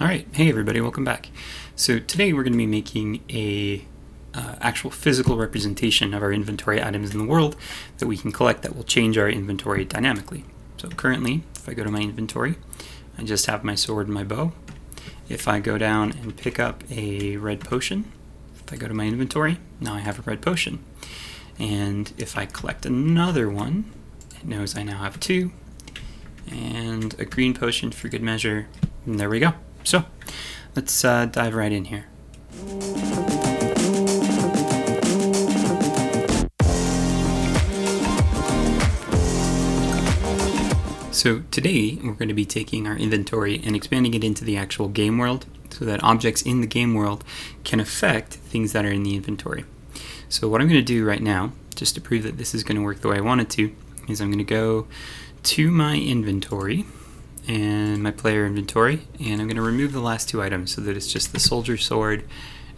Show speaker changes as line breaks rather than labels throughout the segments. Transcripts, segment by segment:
Alright, hey everybody, welcome back. So today we're going to be making a actual physical representation of our inventory items in the world that we can collect that will change our inventory dynamically. So currently, if I go to my inventory, I just have my sword and my bow. If I go down and pick up a red potion, if I go to my inventory, now I have a red potion. And if I collect another one, it knows I now have two, and a green potion for good measure, and there we go. So, let's dive right in here. So today we're going to be taking our inventory and expanding it into the actual game world so that objects in the game world can affect things that are in the inventory. So what I'm going to do right now, just to prove that this is going to work the way I want it to, is I'm going to go to my inventory and my player inventory, and I'm going to remove the last two items so that it's just the soldier sword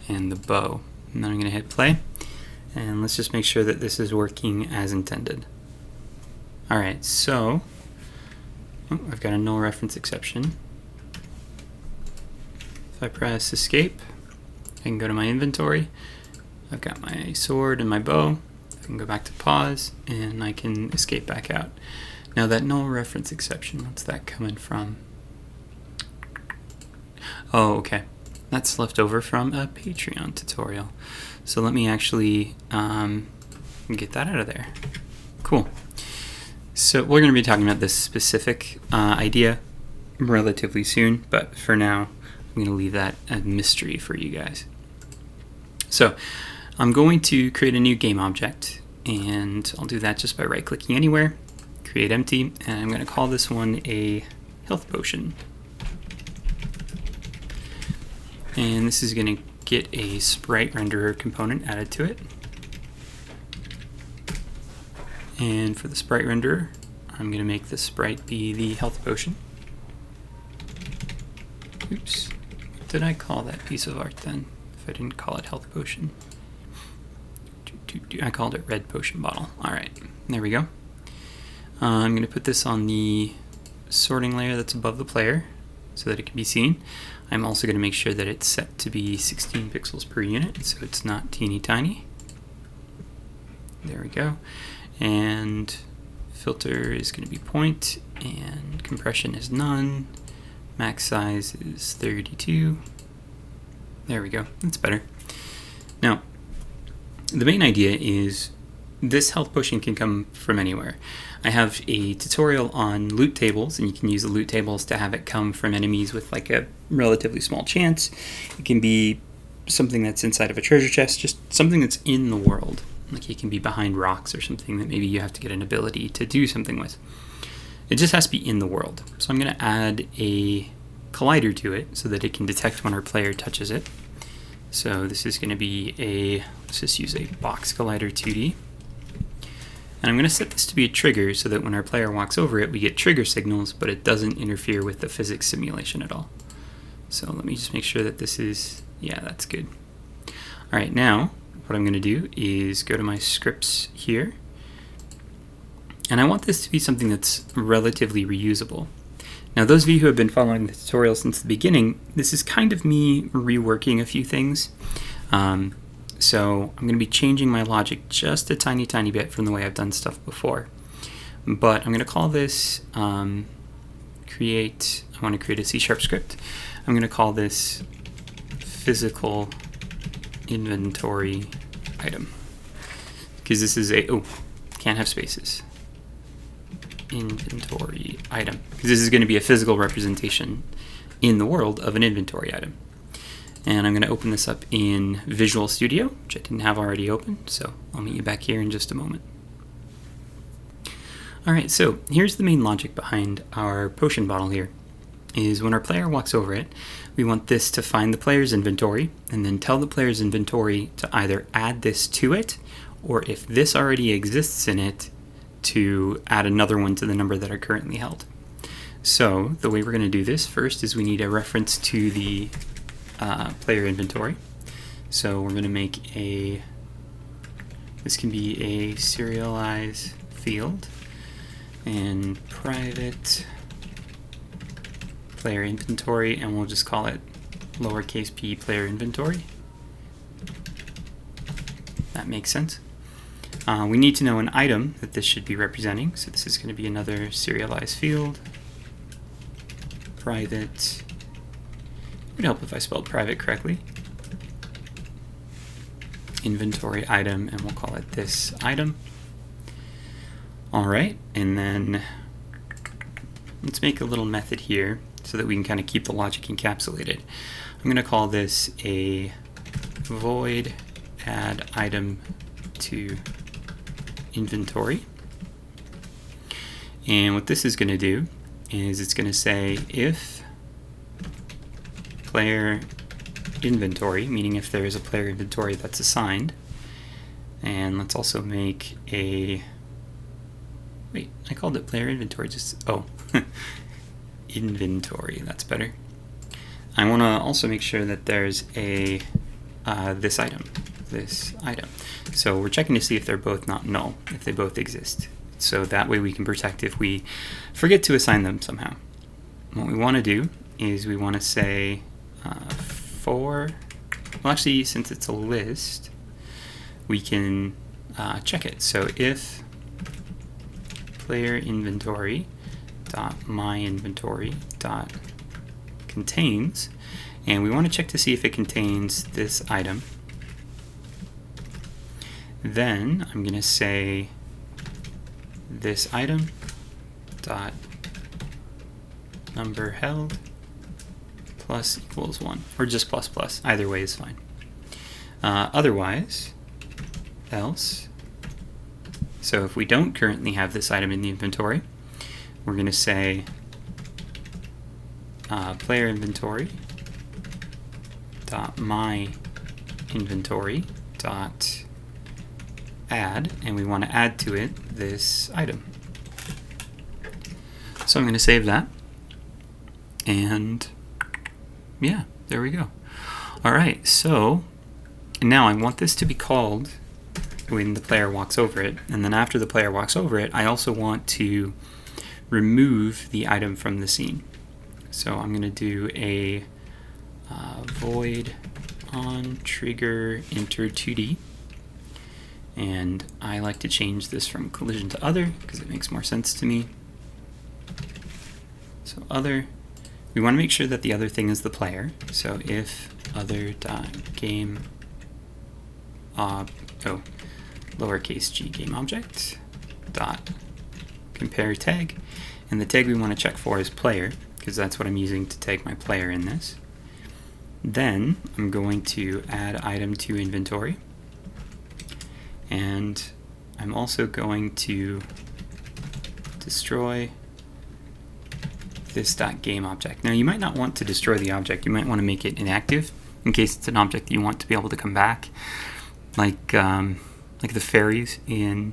and the bow. And then I'm going to hit play, and let's just make sure that this is working as intended. Alright, so I've got a null reference exception. If I press escape, I can go to my inventory. I've got my sword and my bow. I can go back to pause, and I can escape back out. Now that null reference exception, what's that coming from? Oh, okay. That's left over from a Patreon tutorial. So let me actually get that out of there. Cool. So we're going to be talking about this specific idea relatively soon, but for now, I'm going to leave that a mystery for you guys. So I'm going to create a new game object, and I'll do that just by right-clicking anywhere. Create empty, and I'm going to call this one a health potion. And this is going to get a sprite renderer component added to it. And for the sprite renderer, I'm going to make the sprite be the health potion. Oops, what did I call that piece of art then? If I didn't call it health potion. I called it red potion bottle. Alright, there we go. I'm going to put this on the sorting layer that's above the player so that it can be seen. I'm also going to make sure that it's set to be 16 pixels per unit so it's not teeny tiny. There we go. And filter is going to be point, and compression is none. Max size is 32. There we go. That's better. Now, the main idea is this health potion can come from anywhere. I have a tutorial on loot tables, and you can use the loot tables to have it come from enemies with like a relatively small chance. It can be something that's inside of a treasure chest, just something that's in the world. Like it can be behind rocks or something that maybe you have to get an ability to do something with. It just has to be in the world. So I'm going to add a collider to it so that it can detect when our player touches it. So this is going to be let's just use a box collider 2D. And I'm going to set this to be a trigger so that when our player walks over it, we get trigger signals, but it doesn't interfere with the physics simulation at all. So let me just make sure that this is, yeah, that's good. All right, now what I'm going to do is go to my scripts here. And I want this to be something that's relatively reusable. Now, those of you who have been following the tutorial since the beginning, this is kind of me reworking a few things. So I'm going to be changing my logic just a tiny bit from the way I've done stuff before. But I'm going to call this I want to create a C# script. I'm going to call this physical inventory item. Because this is can't have spaces. Inventory item. Because this is going to be a physical representation in the world of an inventory item. And I'm going to open this up in Visual Studio, which I didn't have already open, so I'll meet you back here in just a moment. Alright, so here's the main logic behind our potion bottle here, is when our player walks over it, we want this to find the player's inventory, and then tell the player's inventory to either add this to it, or if this already exists in it, to add another one to the number that are currently held. So the way we're going to do this first is we need a reference to the player inventory. So we're going to make this can be a serialize field, and private player inventory, and we'll just call it lowercase p player inventory. That makes sense. We need to know an item that this should be representing, so this is going to be another serialized field. Private. It would help if I spelled private correctly. Inventory item, and we'll call it this item. Alright, and then let's make a little method here so that we can kind of keep the logic encapsulated. I'm going to call this a void add item to inventory. And what this is going to do is it's going to say if player inventory, meaning if there is a player inventory that's assigned. And let's also make a, wait, I called it player inventory, just, oh, inventory, that's better. I want to also make sure that there's a this item. So we're checking to see if they're both not null, if they both exist. So that way we can protect if we forget to assign them somehow. What we want to do is we want to say for, well actually since it's a list, we can check it. So if player inventory dot my inventory dot contains, and we want to check to see if it contains this item, then I'm going to say this item dot number held plus equals 1, or just plus plus, either way is fine. Otherwise, else, so if we don't currently have this item in the inventory, we're going to say player inventory dot my inventory dot add, and we want to add to it this item. So I'm going to save that, and yeah, there we go. Alright, so now I want this to be called when the player walks over it, and then after the player walks over it, I also want to remove the item from the scene. So I'm going to do a void on trigger enter 2D, and I like to change this from collision to other because it makes more sense to me. So other, we want to make sure that the other thing is the player. So if other.game lowercase g game object dot compare tag, and the tag we want to check for is player because that's what I'm using to tag my player in this. Then I'm going to add item to inventory, and I'm also going to destroy this .game object. Now you might not want to destroy the object, you might want to make it inactive in case it's an object that you want to be able to come back, like the fairies in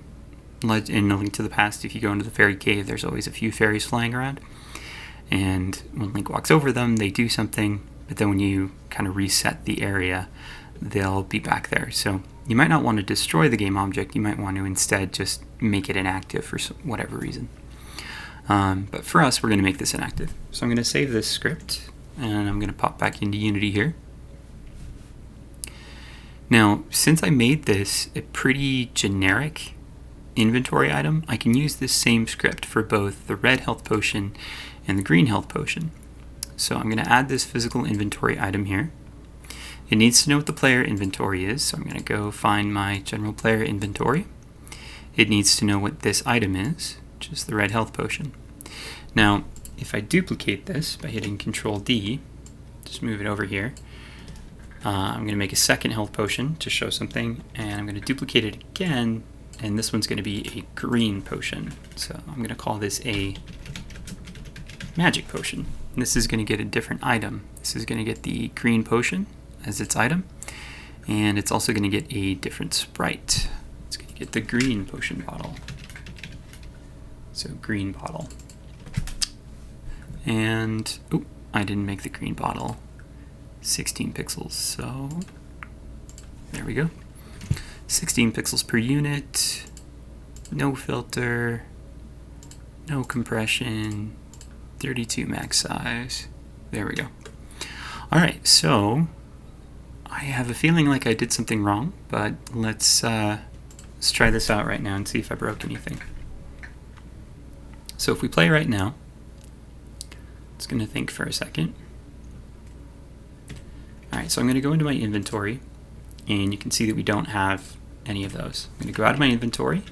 A Link to the Past. If you go into the fairy cave, there's always a few fairies flying around, and when Link walks over them, they do something, but then when you kind of reset the area, they'll be back there. So you might not want to destroy the game object, you might want to instead just make it inactive for whatever reason. But for us, we're going to make this inactive. So I'm going to save this script, and I'm going to pop back into Unity here. Now, since I made this a pretty generic inventory item, I can use this same script for both the red health potion and the green health potion. So I'm going to add this physical inventory item here. It needs to know what the player inventory is, so I'm going to go find my general player inventory. It needs to know what this item is, which is the red health potion. Now, if I duplicate this by hitting Control D, just move it over here, I'm going to make a second health potion to show something, and I'm going to duplicate it again, and this one's going to be a green potion. So I'm going to call this a magic potion. And this is going to get a different item. This is going to get the green potion as its item, and it's also going to get a different sprite. It's going to get the green potion bottle. So green bottle. And, oh, I didn't make the green bottle 16 pixels, so there we go. 16 pixels per unit, no filter, no compression, 32 max size. There we go. All right, so I have a feeling like I did something wrong, but let's try this out right now and see if I broke anything. So if we play right now, it's going to think for a second. All right, so I'm going to go into my inventory, and you can see that we don't have any of those. I'm going to go out of my inventory,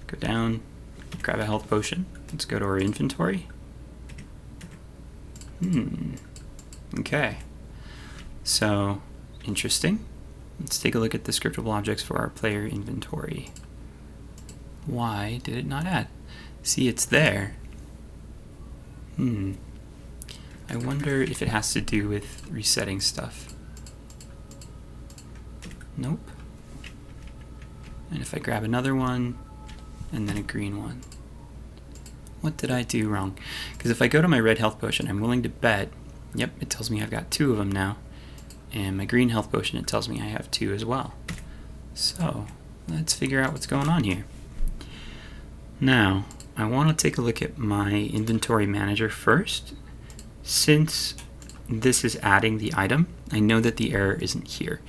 go down, grab a health potion. Let's go to our inventory. Okay. So, interesting. Let's take a look at the scriptable objects for our player inventory. Why did it not add? See, it's there. I wonder if it has to do with resetting stuff. Nope. And if I grab another one, and then a green one. What did I do wrong? Because if I go to my red health potion, I'm willing to bet, yep, it tells me I've got 2 of them now. And my green health potion, it tells me I have 2 as well. So, let's figure out what's going on here. Now, I want to take a look at my inventory manager first. Since this is adding the item, I know that the error isn't here.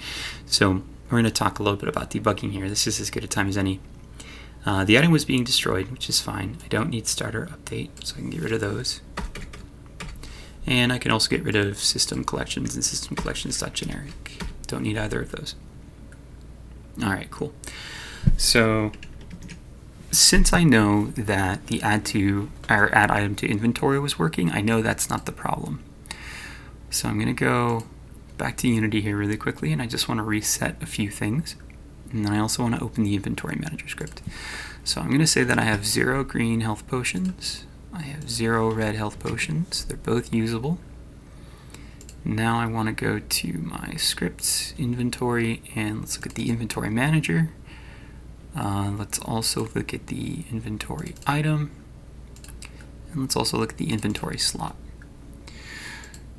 So, we're going to talk a little bit about debugging here. This is as good a time as any. The item was being destroyed, which is fine. I don't need starter update, so I can get rid of those. And I can also get rid of system collections and system collections.generic. Don't need either of those. Alright, cool. So, since I know that the add item to inventory was working, I know that's not the problem. So I'm going to go back to Unity here really quickly, and I just want to reset a few things. And then I also want to open the inventory manager script. So I'm going to say that I have 0 green health potions. I have 0 red health potions. They're both usable. Now I want to go to my scripts inventory, and let's look at the inventory manager. Let's also look at the inventory item. And let's also look at the inventory slot.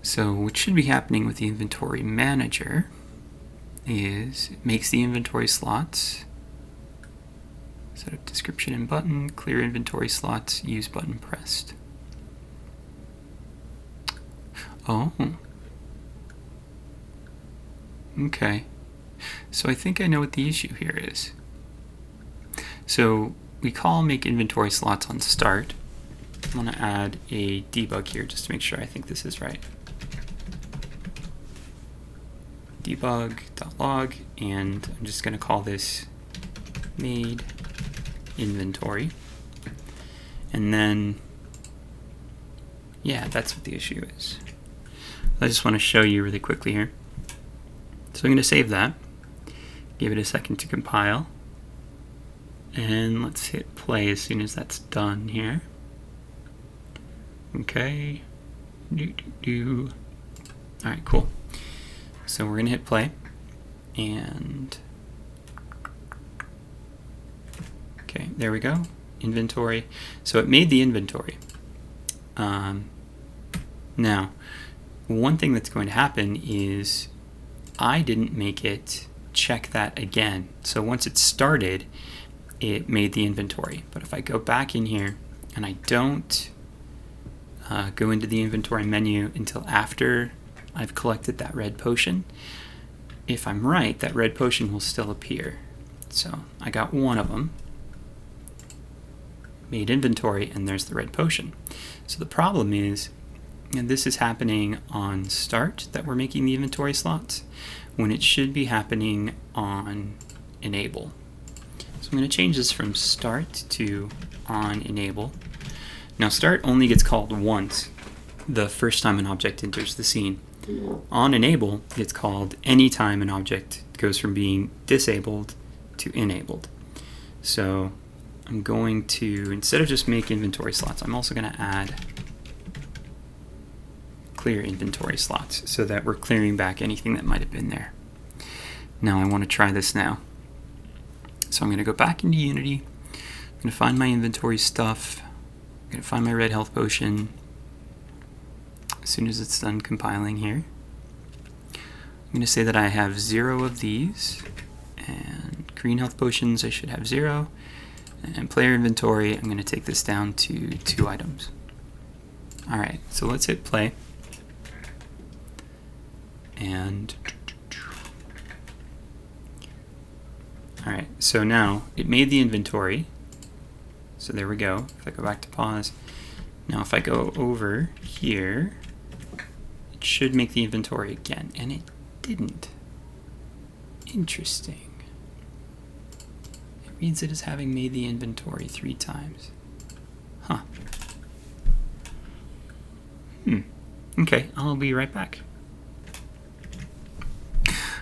So what should be happening with the inventory manager is it makes the inventory slots, set up description and button, clear inventory slots, use button pressed. Oh. Okay. So I think I know what the issue here is. So we call make inventory slots on start. I'm going to add a debug here just to make sure I think this is right. Debug.log, and I'm just going to call this made inventory. And then, yeah, that's what the issue is. I just want to show you really quickly here. So I'm going to save that, give it a second to compile, and let's hit play as soon as that's done here. Okay. Alright, cool. So we're going to hit play, and okay, there we go, inventory. So it made the inventory. Now, one thing that's going to happen is I didn't make it check that again. So once it started, it made the inventory. But if I go back in here and I don't go into the inventory menu until after I've collected that red potion, if I'm right, that red potion will still appear. So I got one of them, made inventory, and there's the red potion. So the problem is, and this is happening on start that we're making the inventory slots, when it should be happening on enable. So I'm going to change this from start to on enable. Now start only gets called once, the first time an object enters the scene. On enable gets called anytime an object goes from being disabled to enabled. So I'm going to, instead of just make inventory slots, I'm also going to add clear inventory slots so that we're clearing back anything that might have been there. Now I want to try this now. So I'm going to go back into Unity. I'm going to find my inventory stuff. I'm going to find my red health potion. As soon as it's done compiling here, I'm going to say that I have 0 of these, and green health potions I should have 0, and player inventory I'm going to take this down to 2 items. Alright, so let's hit play. And all right, so now it made the inventory. So there we go. If I go back to pause, now if I go over here, it should make the inventory again, and it didn't. Interesting. It reads it as having made the inventory 3 times. Huh. Okay, I'll be right back.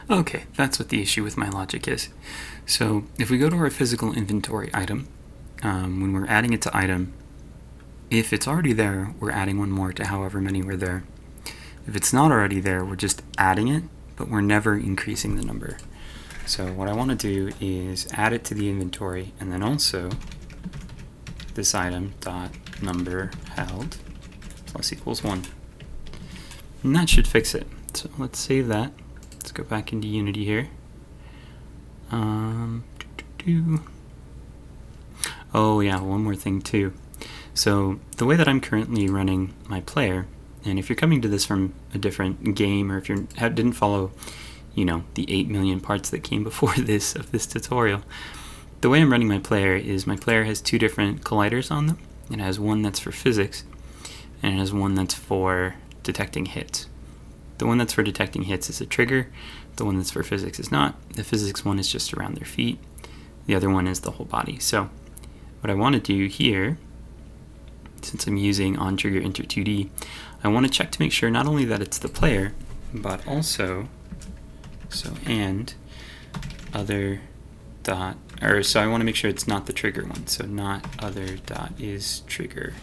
Okay, that's what the issue with my logic is. So if we go to our physical inventory item, when we're adding it to item, if it's already there, we're adding one more to however many were there. If it's not already there, we're just adding it, but we're never increasing the number. So what I want to do is add it to the inventory, and then also this item dot number held plus equals 1. And that should fix it. So let's save that. Let's go back into Unity here. Oh yeah, one more thing too. So the way that I'm currently running my player, and if you're coming to this from a different game, or if you didn't follow, you know, the 8 million parts that came before this of this tutorial, the way I'm running my player is my player has 2 different colliders on them. It has one that's for physics, and it has one that's for detecting hits. The one that's for detecting hits is a trigger. The one that's for physics is not. The physics one is just around their feet. The other one is the whole body. So what I want to do here, since I'm using onTrigger Enter 2D, I want to check to make sure not only that it's the player, but also, and other dot, so I want to make sure it's not the trigger one. So not other dot is trigger.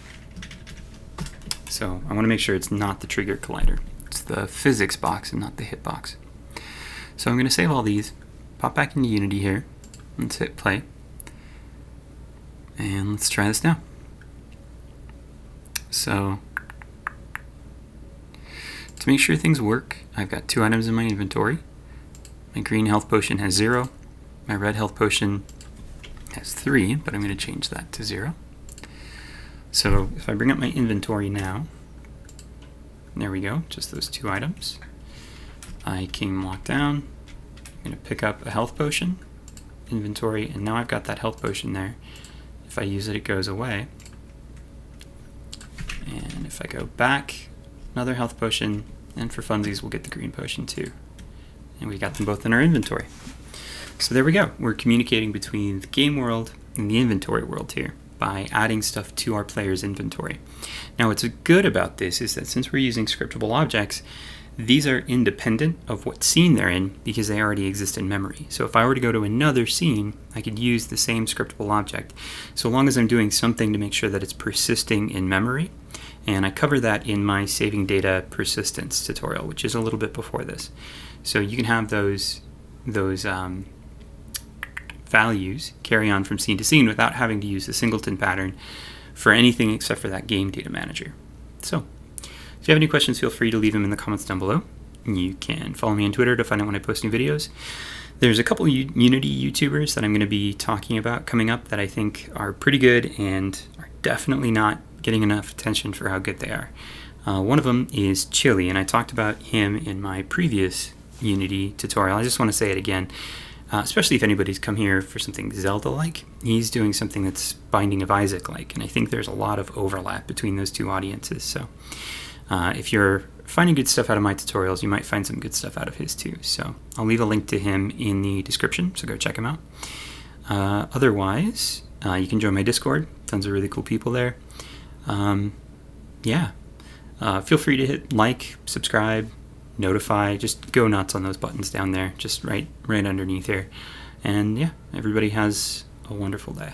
So I want to make sure it's not the trigger collider. It's the physics box and not the hit box. So I'm going to save all these, pop back into Unity here, let's hit play, and let's try this now. So to make sure things work, I've got 2 items in my inventory. My green health potion has 0. My red health potion has 3, but I'm going to change that to 0. So if I bring up my inventory now, there we go, just those 2 items. I can walk down, I'm going to pick up a health potion, inventory, and now I've got that health potion there. If I use it, it goes away. And if I go back, another health potion, and for funsies we'll get the green potion too. And we got them both in our inventory. So there we go, we're communicating between the game world and the inventory world here by adding stuff to our player's inventory. Now what's good about this is that since we're using scriptable objects, these are independent of what scene they're in because they already exist in memory. So if I were to go to another scene, I could use the same scriptable object, so long as I'm doing something to make sure that it's persisting in memory. And I cover that in my saving data persistence tutorial, which is a little bit before this. So you can have those values carry on from scene to scene without having to use the singleton pattern for anything except for that game data manager. So if you have any questions, feel free to leave them in the comments down below. You can follow me on Twitter to find out when I post new videos. There's a couple Unity YouTubers that I'm going to be talking about coming up that I think are pretty good and are definitely not getting enough attention for how good they are. One of them is Chili, and I talked about him in my previous Unity tutorial. I just want to say it again, especially if anybody's come here for something Zelda-like. He's doing something that's Binding of Isaac-like, and I think there's a lot of overlap between those 2 audiences. So if you're finding good stuff out of my tutorials, you might find some good stuff out of his too. So I'll leave a link to him in the description, so go check him out. Otherwise, you can join my Discord. Tons of really cool people there. Feel free to hit like, subscribe, notify, just go nuts on those buttons down there, just right underneath here. And yeah, everybody has a wonderful day.